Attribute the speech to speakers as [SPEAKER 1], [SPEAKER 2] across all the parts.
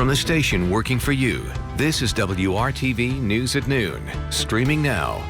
[SPEAKER 1] From the station working for you, this is WRTV News at Noon, streaming now.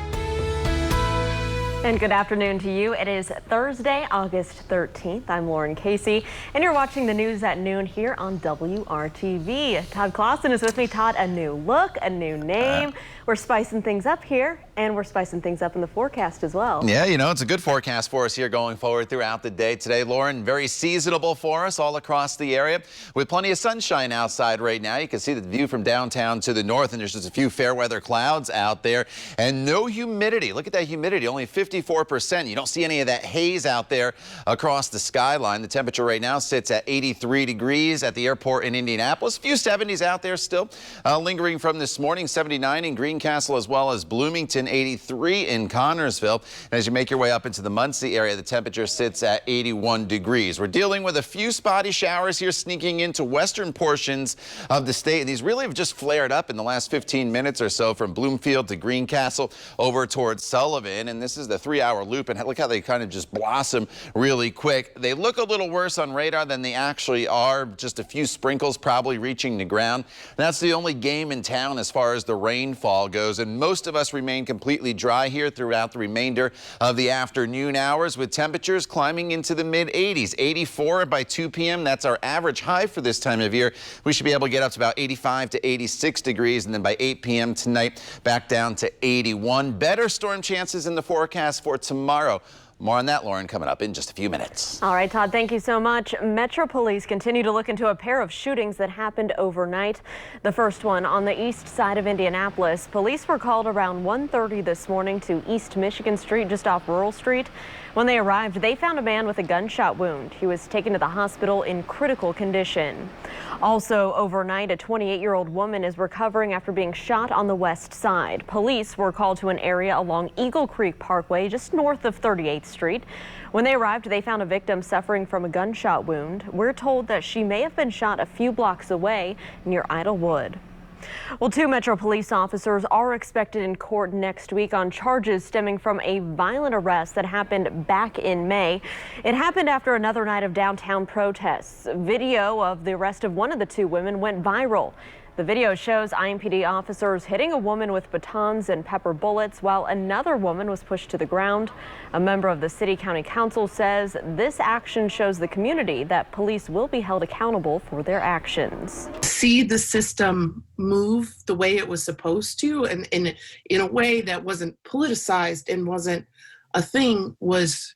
[SPEAKER 2] And good afternoon to you. It is Thursday, August 13th. I'm Lauren Casey, and you're watching the news at noon here on WRTV. Todd Clausen is with me. Todd, a new look, a new name. We're spicing things up here, and we're spicing things up in the forecast as well.
[SPEAKER 3] Yeah, you know, it's a good forecast for us here going forward throughout the day today. Lauren, very seasonable for us all across the area with plenty of sunshine outside right now. You can see the view from downtown to the north, and there's just a few fair weather clouds out there and no humidity. Look at that humidity, only 54%. You don't see any of that haze out there across the skyline. The temperature right now sits at 83 degrees at the airport in Indianapolis. A few 70s out there still lingering from this morning. 79 in Greencastle as well as Bloomington. 83 in Connorsville. And as you make your way up into the Muncie area, the temperature sits at 81 degrees. We're dealing with a few spotty showers here sneaking into western portions of the state. And these really have just flared up in the last 15 minutes or so from Bloomfield to Greencastle over towards Sullivan. And this is the 3-hour loop. And look how they kind of just blossom really quick. They look a little worse on radar than they actually are. Just a few sprinkles probably reaching the ground. That's the only game in town as far as the rainfall goes. And most of us remain completely dry here throughout the remainder of the afternoon hours with temperatures climbing into the mid 80s. 84 by 2 p.m. That's our average high for this time of year. We should be able to get up to about 85 to 86 degrees, and then by 8 p.m. tonight back down to 81. Better storm chances in the forecast for tomorrow. More on that, Lauren, coming up in just a few minutes.
[SPEAKER 2] All right, Todd, thank you so much. Metro Police continue to look into a pair of shootings that happened overnight. The first one on the east side of Indianapolis. Police were called around 1:30 this morning to East Michigan Street, just off Rural Street. When they arrived, they found a man with a gunshot wound. He was taken to the hospital in critical condition. Also overnight, a 28-year-old woman is recovering after being shot on the west side. Police were called to an area along Eagle Creek Parkway, just north of 38th Street. When they arrived, they found a victim suffering from a gunshot wound. We're told that she may have been shot a few blocks away near Idlewood. Well, 2 Metro police officers are expected in court next week on charges stemming from a violent arrest that happened back in May. It happened after another night of downtown protests. Video of the arrest of one of the 2 women went viral. The video shows IMPD officers hitting a woman with batons and pepper bullets while another woman was pushed to the ground. A member of the City County Council says this action shows the community that police will be held accountable for their actions.
[SPEAKER 4] See the system move the way it was supposed to, and in a way that wasn't politicized and wasn't a thing, was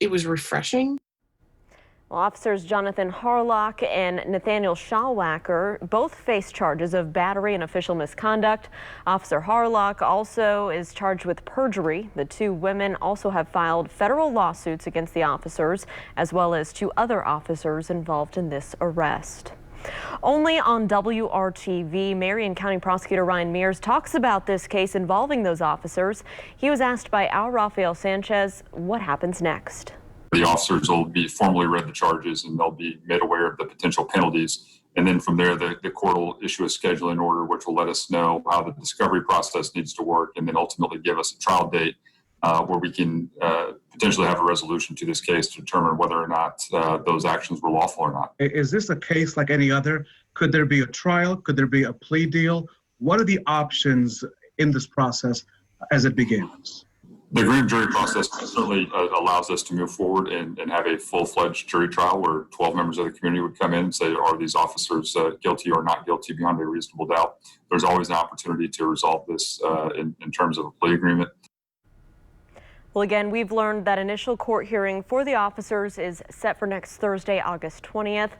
[SPEAKER 4] refreshing.
[SPEAKER 2] Well, officers Jonathan Harlock and Nathaniel Schallwacker both face charges of battery and official misconduct. Officer Harlock also is charged with perjury. The 2 women also have filed federal lawsuits against the officers, as well as 2 other officers involved in this arrest. Only on WRTV, Marion County Prosecutor Ryan Mears talks about this case involving those officers. He was asked by our Rafael Sanchez what happens next.
[SPEAKER 5] The officers will be formally read the charges and they'll be made aware of the potential penalties. And then from there, the court will issue a scheduling order, which will let us know how the discovery process needs to work, and then ultimately give us a trial date where we can potentially have a resolution to this case to determine whether or not those actions were lawful or not.
[SPEAKER 6] Is this a case like any other? Could there be a trial? Could there be a plea deal? What are the options in this process as it begins?
[SPEAKER 5] The grand jury process certainly allows us to move forward and have a full-fledged jury trial where 12 members of the community would come in and say, are these officers guilty or not guilty beyond a reasonable doubt? There's always an opportunity to resolve this in terms of a plea agreement.
[SPEAKER 2] Well, again, we've learned that initial court hearing for the officers is set for next Thursday, August 20th.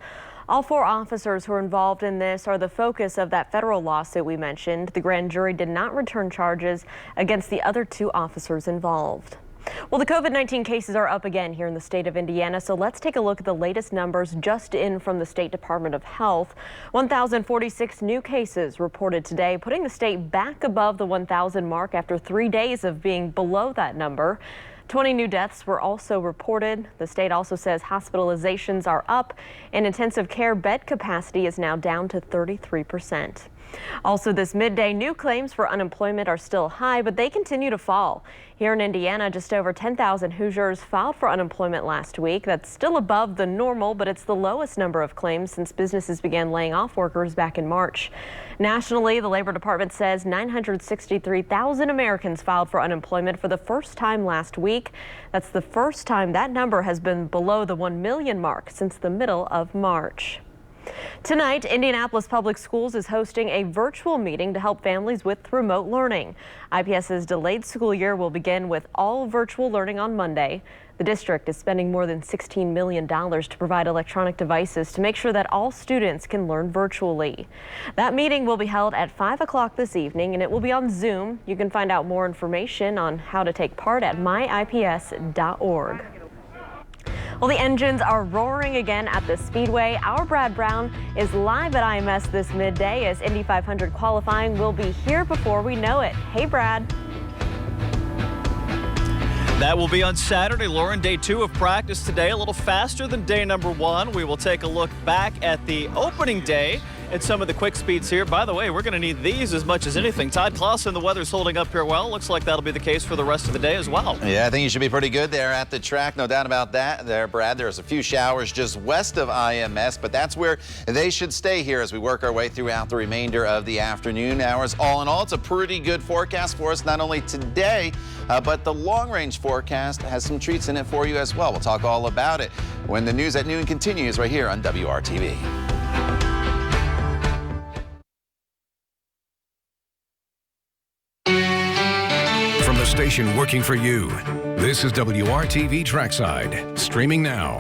[SPEAKER 2] All 4 officers who are involved in this are the focus of that federal lawsuit we mentioned. The grand jury did not return charges against the other 2 officers involved. Well, the COVID-19 cases are up again here in the state of Indiana, so let's take a look at the latest numbers just in from the State Department of Health. 1,046 new cases reported today, putting the state back above the 1,000 mark after 3 days of being below that number. 20 new deaths were also reported. The state also says hospitalizations are up and intensive care bed capacity is now down to 33%. Also this midday, new claims for unemployment are still high, but they continue to fall. Here in Indiana, just over 10,000 Hoosiers filed for unemployment last week. That's still above the normal, but it's the lowest number of claims since businesses began laying off workers back in March. Nationally, the Labor Department says 963,000 Americans filed for unemployment for the first time last week. That's the first time that number has been below the 1 million mark since the middle of March. Tonight, Indianapolis Public Schools is hosting a virtual meeting to help families with remote learning. IPS's delayed school year will begin with all virtual learning on Monday. The district is spending more than $16 million to provide electronic devices to make sure that all students can learn virtually. That meeting will be held at 5 o'clock this evening, and it will be on Zoom. You can find out more information on how to take part at myips.org. Well, the engines are roaring again at the Speedway. Our Brad Brown is live at IMS this midday as Indy 500 qualifying will be here before we know it. Hey, Brad.
[SPEAKER 7] That will be on Saturday, Lauren. Day 2 of practice today, a little faster than day number 1. We will take a look back at the opening day and some of the quick speeds here. By the way, we're going to need these as much as anything. Todd Clausen, the weather's holding up here well. Looks like that'll be the case for the rest of the day as well.
[SPEAKER 3] Yeah, I think you should be pretty good there at the track. No doubt about that there, Brad. There's a few showers just west of IMS, but that's where they should stay here as we work our way throughout the remainder of the afternoon hours. All in all, it's a pretty good forecast for us, not only today, but the long-range forecast has some treats in it for you as well. We'll talk all about it when the news at noon continues right here on WRTV.
[SPEAKER 1] From the station working for you, this is WRTV Trackside, streaming now.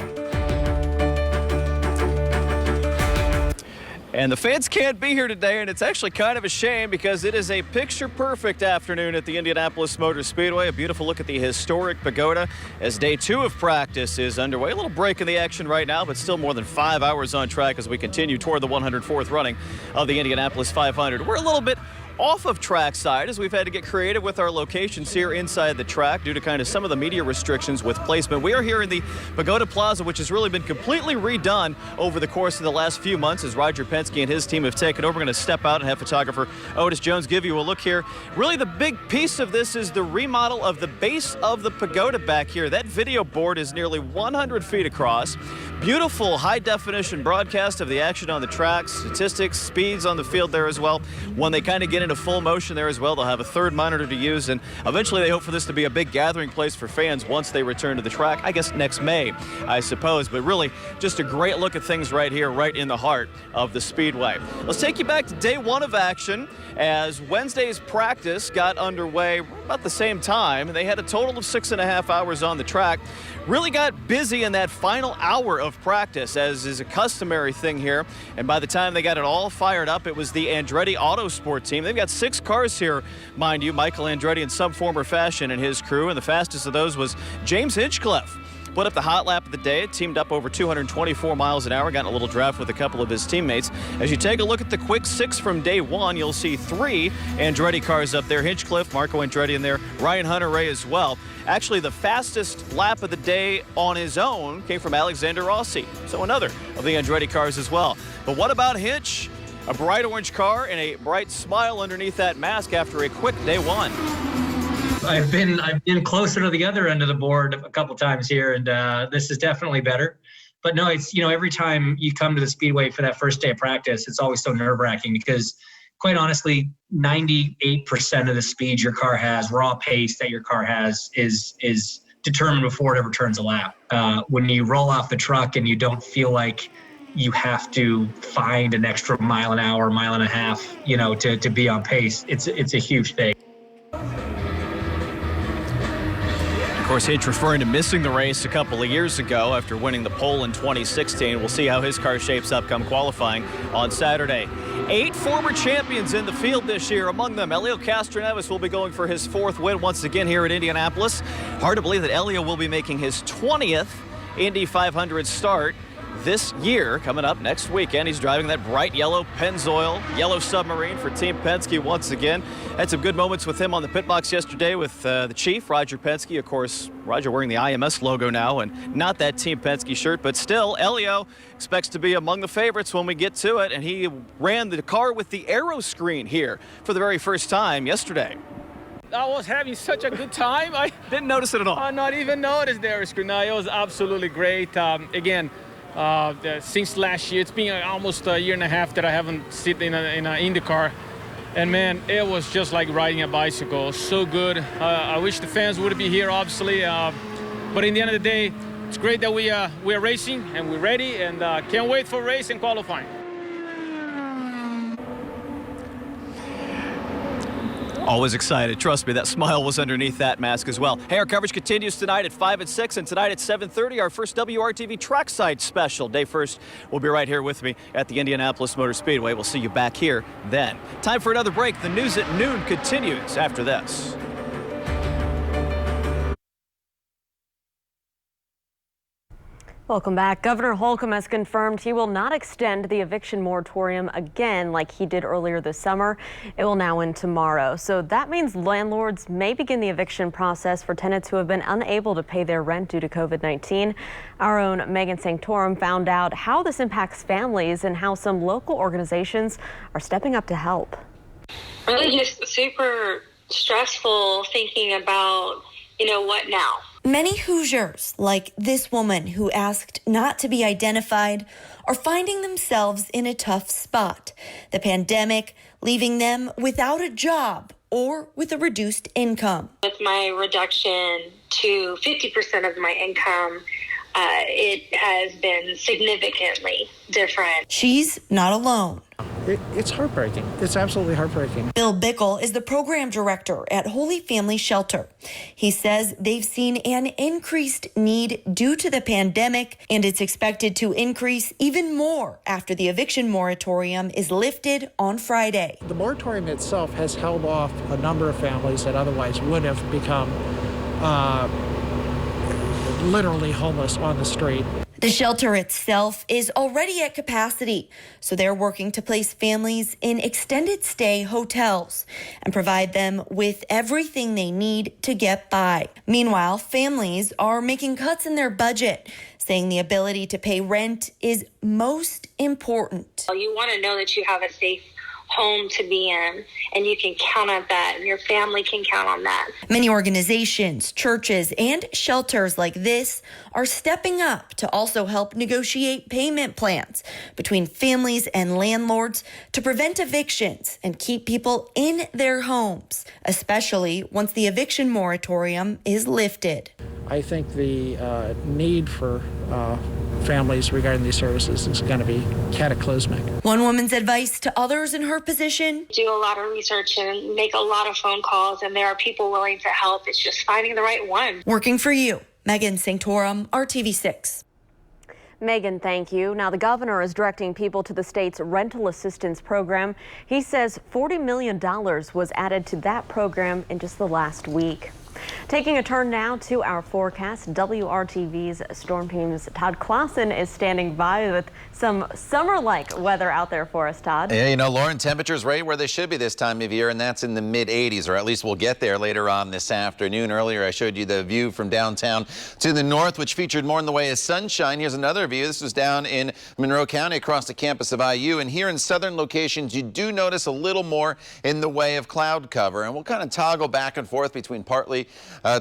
[SPEAKER 7] And the fans can't be here today, and it's actually kind of a shame because it is a picture-perfect afternoon at the Indianapolis Motor Speedway. A beautiful look at the historic pagoda as day 2 of practice is underway. A little break in the action right now, but still more than 5 hours on track as we continue toward the 104th running of the Indianapolis 500. We're a little bit off of trackside as we've had to get creative with our locations here inside the track due to kind of some of the media restrictions with placement. We are here in the Pagoda Plaza, which has really been completely redone over the course of the last few months as Roger Penske and his team have taken over. We're going to step out and have photographer Otis Jones give you a look here. Really the big piece of this is the remodel of the base of the pagoda back here. That video board is nearly 100 feet across. Beautiful high-definition broadcast of the action on the track, statistics, speeds on the field there as well. When they kind of get into full motion there as well, they'll have a third monitor to use, and eventually they hope for this to be a big gathering place for fans once they return to the track, I guess next May, I suppose. But really, just a great look at things right here, right in the heart of the Speedway. Let's take you back to day 1 of action as Wednesday's practice got underway about the same time. They had a total of 6.5 hours on the track. Really got busy in that final hour of practice, as is a customary thing here. And by the time they got it all fired up, it was the Andretti Autosport team. They've got 6 cars here, mind you. Michael Andretti in some form or fashion and his crew. And the fastest of those was James Hinchcliffe. Put up the hot lap of the day. It teamed up over 224 miles an hour. Got in a little draft with a couple of his teammates. As you take a look at the quick 6 from day 1, you'll see 3 Andretti cars up there. Hinchcliffe, Marco Andretti in there, Ryan Hunter-Reay as well. Actually, the fastest lap of the day on his own came from Alexander Rossi. So another of the Andretti cars as well. But what about Hinch? A bright orange car and a bright smile underneath that mask after a quick day 1.
[SPEAKER 8] I've been closer to the other end of the board a couple times here, and this is definitely better. But no, it's, you know, every time you come to the Speedway for that first day of practice, it's always so nerve-wracking because, quite honestly, 98% of the speed your car has, raw pace that your car has, is determined before it ever turns a lap. When you roll off the truck and you don't feel like you have to find an extra mile an hour, mile and a half, you know, to be on pace, it's a huge thing.
[SPEAKER 7] Of course, Hinch referring to missing the race a couple of years ago after winning the pole in 2016. We'll see how his car shapes up come qualifying on Saturday. 8 former champions in the field this year. Among them, HELIO CASTRONEVES will be going for his 4th win once again here at Indianapolis. Hard to believe that HELIO will be making his 20th Indy 500 start this year coming up next weekend. He's driving that bright yellow Pennzoil yellow submarine for Team Penske once again. Had some good moments with him on the pit box yesterday with the chief, Roger Penske. Of course, Roger wearing the IMS logo now and not that Team Penske shirt, but still, HELIO expects to be among the favorites when we get to it, and he ran the car with the aero screen here for the very first time yesterday.
[SPEAKER 9] I was having such a good time. I
[SPEAKER 7] didn't notice it at all.
[SPEAKER 9] I not even noticed the air screen. No, it was absolutely great. Again, since last year, it's been almost a year and a half that I haven't sit in an IndyCar. And man, it was just like riding a bicycle. So good. I wish the fans would be here, obviously. But in the end of the day, it's great that we're racing and we're ready, and can't wait for race and qualifying.
[SPEAKER 7] Always excited. Trust me, that smile was underneath that mask as well. Hey, our coverage continues tonight at 5 and 6, and tonight at 7:30, our first WRTV Trackside Special. Day first will be right here with me at the Indianapolis Motor Speedway. We'll see you back here then. Time for another break. The news at noon continues after this.
[SPEAKER 2] Welcome back. Governor Holcomb has confirmed he will not extend the eviction moratorium again like he did earlier this summer. It will now end tomorrow. So that means landlords may begin the eviction process for tenants who have been unable to pay their rent due to COVID-19. Our own Megan Sanctorum found out how this impacts families and how some local organizations are stepping up to help.
[SPEAKER 10] Really just super stressful thinking about, what now?
[SPEAKER 11] Many Hoosiers, like this woman who asked not to be identified, are finding themselves in a tough spot. The pandemic leaving them without a job or with a reduced income.
[SPEAKER 10] With my reduction to 50% of my income, it has been significantly different.
[SPEAKER 11] She's not alone.
[SPEAKER 12] It's heartbreaking. It's absolutely heartbreaking.
[SPEAKER 11] Bill Bickle is the program director at Holy Family Shelter. He says they've seen an increased need due to the pandemic, and it's expected to increase even more after the eviction moratorium is lifted on Friday.
[SPEAKER 12] The moratorium itself has held off a number of families that otherwise would have become literally homeless on the street.
[SPEAKER 11] The shelter itself is already at capacity, so they're working to place families in extended stay hotels and provide them with everything they need to get by. Meanwhile, families are making cuts in their budget, saying the ability to pay rent is most important.
[SPEAKER 10] You want to know that you have a safe home to be in, and you can count on that, and your family can count on that.
[SPEAKER 11] Many organizations, churches, and shelters like this are stepping up to also help negotiate payment plans between families and landlords to prevent evictions and keep people in their homes, especially once the eviction moratorium is lifted.
[SPEAKER 12] I think the need for families regarding these services is going to be cataclysmic.
[SPEAKER 11] One woman's advice to others in her position:
[SPEAKER 10] do a lot of research and make a lot of phone calls, and there are people willing to help. It's just finding the right one.
[SPEAKER 11] Working for you, Megan Sanctorum, RTV6.
[SPEAKER 2] Megan, thank you. Now, the governor is directing people to the state's rental assistance program. He says $40 million was added to that program in just the last week. Taking a turn now to our forecast, WRTV's Storm Team's Todd Clausen is standing by with some summer-like weather out there for us, Todd.
[SPEAKER 3] Yeah, Lauren, temperatures right where they should be this time of year, and that's in the mid-80s, or at least we'll get there later on this afternoon. Earlier, I showed you the view from downtown to the north, which featured more in the way of sunshine. Here's another view. This was down in Monroe County across the campus of IU, and here in southern locations, you do notice a little more in the way of cloud cover, and we'll kind of toggle back and forth between partly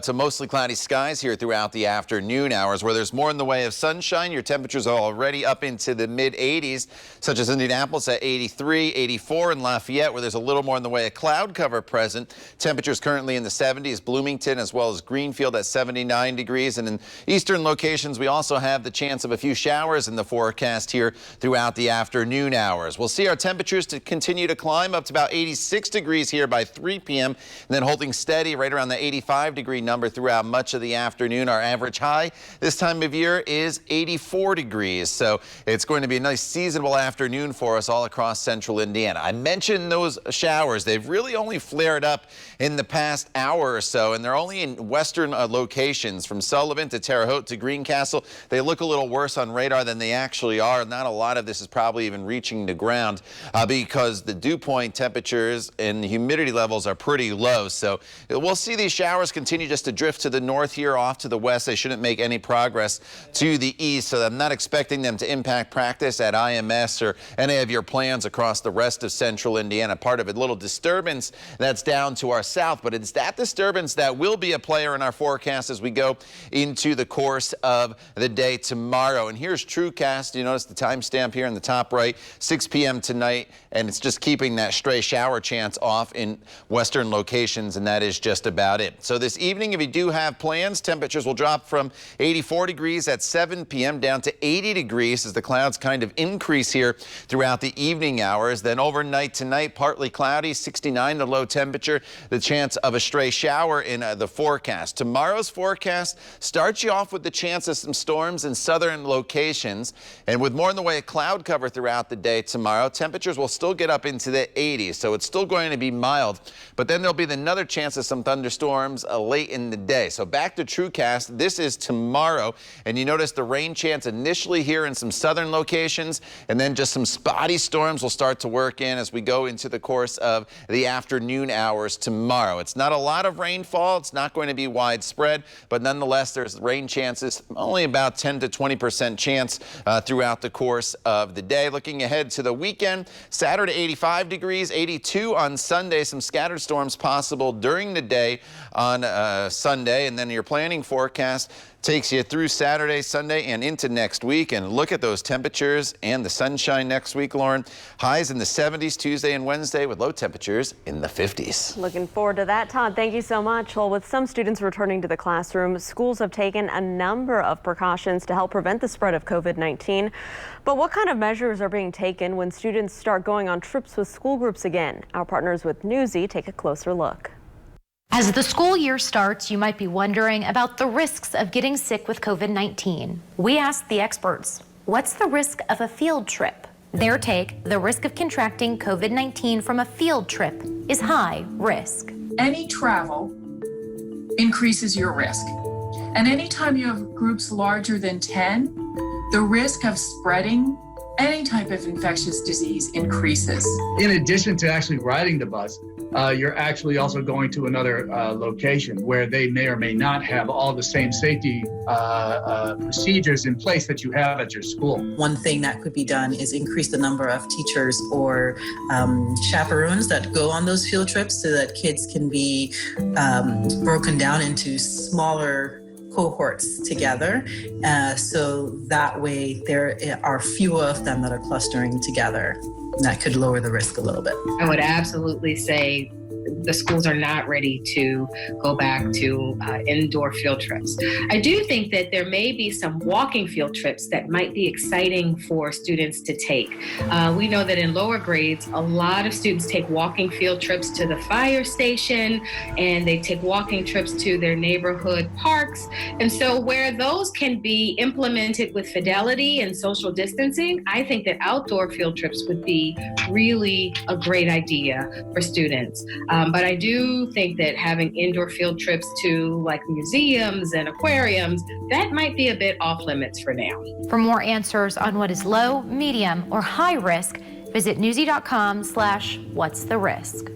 [SPEAKER 3] to mostly cloudy skies here throughout the afternoon hours. Where there's more in the way of sunshine, your temperatures are already up into the mid-80s, such as Indianapolis at 83, 84 in Lafayette, where there's a little more in the way of cloud cover present. Temperatures currently in the 70s, Bloomington as well as Greenfield at 79 degrees. And in eastern locations, we also have the chance of a few showers in the forecast here throughout the afternoon hours. We'll see our temperatures to continue to climb up to about 86 degrees here by 3 p.m. and then holding steady right around the 85 85-degree number throughout much of the afternoon. Our average high this time of year is 84 degrees. So it's going to be a nice seasonable afternoon for us all across central Indiana. I mentioned those showers. They've really only flared up in the past hour or so, and they're only in western locations from Sullivan to Terre Haute to Greencastle. They look a little worse on radar than they actually are. Not a lot of this is probably even reaching the ground because the dew point temperatures and the humidity levels are pretty low. So we'll see these showers continue just to drift to the north here, off to the west. They shouldn't make any progress to the east, so I'm not expecting them to impact practice at IMS or any of your plans across the rest of central Indiana. Part of a little disturbance that's down to our south, but it's that disturbance that will be a player in our forecast as we go into the course of the day tomorrow. And here's TrueCast. You notice the timestamp here in the top right, 6 p.m. tonight, and it's just keeping that stray shower chance off in western locations, and that is just about it. So this evening, if you do have plans, temperatures will drop from 84 degrees at 7 p.m. down to 80 degrees as the clouds kind of increase here throughout the evening hours. Then overnight tonight, partly cloudy, 69 the low temperature, the chance of a stray shower in the forecast. Tomorrow's forecast starts you off with the chance of some storms in southern locations, and with more in the way of cloud cover throughout the day tomorrow, temperatures will still get up into the 80s, so it's still going to be mild, but then there'll be another chance of some thunderstorms late in the day. So back to TrueCast. This is tomorrow, and you notice the rain chance initially here in some southern locations, and then just some spotty storms will start to work in as we go into the course of the afternoon hours tomorrow. It's not a lot of rainfall. It's not going to be widespread, but nonetheless, there's rain chances, only about 10 to 20% chance throughout the course of the day. Looking ahead to the weekend, Saturday 85 degrees, 82 on Sunday. Some scattered storms possible during the day on Sunday, and then your planning forecast takes you through Saturday, Sunday, and into next week. And look at those temperatures and the sunshine next week, Lauren. Highs in the 70s Tuesday and Wednesday with low temperatures in the 50s.
[SPEAKER 2] Looking forward to that, Todd. Thank you so much. Well, with some students returning to the classroom, schools have taken a number of precautions to help prevent the spread of COVID-19. But what kind of measures are being taken when students start going on trips with school groups again? Our partners with Newsy take a closer look.
[SPEAKER 13] As the school year starts, you might be wondering about the risks of getting sick with COVID-19. We asked the experts, what's the risk of a field trip? Their take, the risk of contracting COVID-19 from a field trip is high risk.
[SPEAKER 14] Any travel increases your risk. And anytime you have groups larger than 10, the risk of spreading any type of infectious disease increases.
[SPEAKER 15] In addition to actually riding the bus, you're actually also going to another location where they may or may not have all the same safety procedures in place that you have at your school.
[SPEAKER 16] One thing that could be done is increase the number of teachers or chaperones that go on those field trips so that kids can be broken down into smaller cohorts together, so that way there are fewer of them that are clustering together. That could lower the risk a little bit.
[SPEAKER 17] I would absolutely say the schools are not ready to go back to indoor field trips. I do think that there may be some walking field trips that might be exciting for students to take. We know that in lower grades, a lot of students take walking field trips to the fire station, and they take walking trips to their neighborhood parks. And so where those can be implemented with fidelity and social distancing, I think that outdoor field trips would be really a great idea for students. But I do think that having indoor field trips to like museums and aquariums, that might be a bit off limits for now.
[SPEAKER 13] For more answers on what is low, medium, or high risk, visit newsy.com/what's the risk.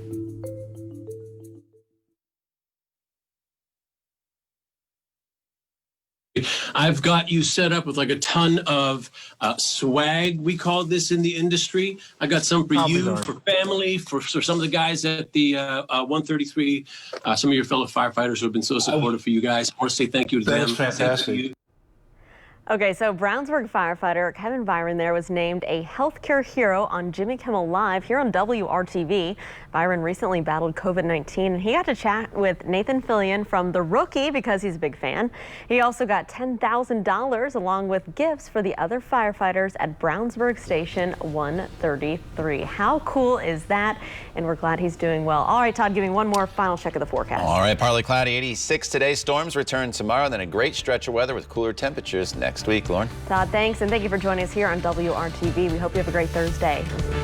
[SPEAKER 18] I've got you set up with like a ton of swag, we call this in the industry. I got some for you, for family, for some of the guys at the 133, some of your fellow firefighters who have been so supportive for you guys. I want to say thank you to them.
[SPEAKER 19] That's fantastic.
[SPEAKER 2] Okay, so Brownsburg firefighter Kevin Byron there was named a healthcare hero on Jimmy Kimmel Live here on WRTV. Byron recently battled COVID-19 and he got to chat with Nathan Fillion from The Rookie because he's a big fan. He also got $10,000 along with gifts for the other firefighters at Brownsburg Station 133. How cool is that? And we're glad he's doing well. All right, Todd, give me one more final check of the forecast.
[SPEAKER 3] All right, partly cloudy, 86 today. Storms return tomorrow, then a great stretch of weather with cooler temperatures next week. Lauren.
[SPEAKER 2] Todd, thanks, and thank you for joining us here on WRTV. We hope you have a great Thursday.